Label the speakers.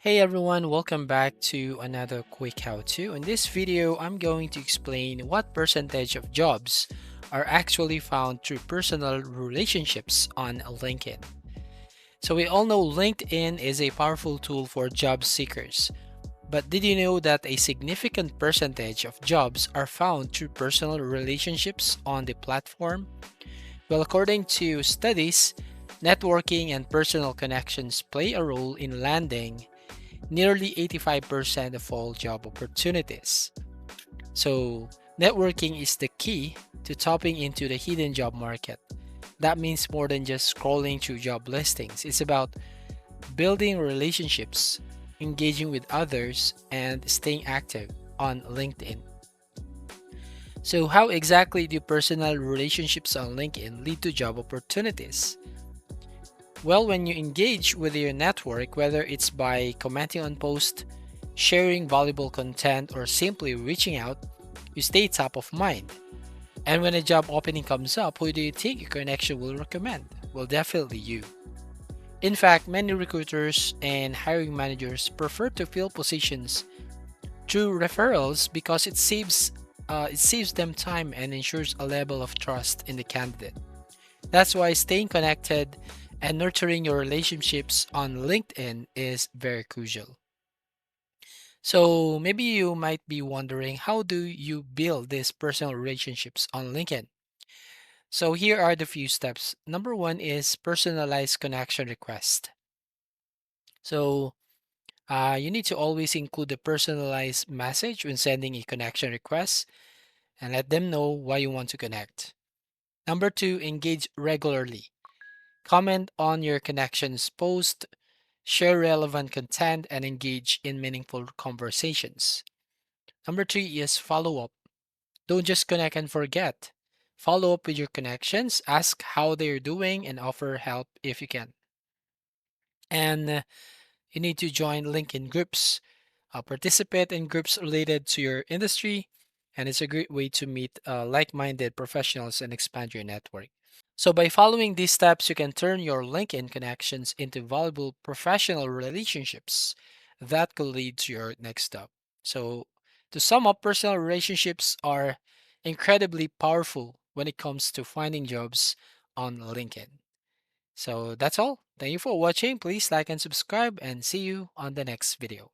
Speaker 1: Hey everyone, welcome back to another quick how-to. In this video, I'm going to explain what percentage of jobs are actually found through personal relationships on LinkedIn. So we all know LinkedIn is a powerful tool for job seekers. But did you know that a significant percentage of jobs are found through personal relationships on the platform? Well, according to studies, networking and personal connections play a role in landing nearly 85% of all job opportunities. So, networking is the key to tapping into the hidden job market. That means more than just scrolling through job listings. It's about building relationships, engaging with others, and staying active on LinkedIn. So, how exactly do personal relationships on LinkedIn lead to job opportunities? Well, when you engage with your network, whether it's by commenting on posts, sharing valuable content, or simply reaching out, you stay top of mind. And when a job opening comes up, who do you think your connection will recommend? Well, definitely you. In fact, many recruiters and hiring managers prefer to fill positions through referrals because it saves them time and ensures a level of trust in the candidate. That's why staying connected and nurturing your relationships on LinkedIn is very crucial. So maybe you might be wondering, how do you build these personal relationships on LinkedIn? So here are the few steps. Number one is personalized connection request. So you need to always include a personalized message when sending a connection request and let them know why you want to connect. Number two, engage regularly. Comment on your connections post, share relevant content, and engage in meaningful conversations. Number three is follow up. Don't just connect and forget. Follow up with your connections, ask how they're doing, and offer help if you can. And you need to join LinkedIn groups, participate in groups related to your industry, and it's a great way to meet like minded professionals and expand your network. So, by following these steps, you can turn your LinkedIn connections into valuable professional relationships that could lead to your next step. So, to sum up, personal relationships are incredibly powerful when it comes to finding jobs on LinkedIn. So, that's all. Thank you for watching. Please like and subscribe, and see you on the next video.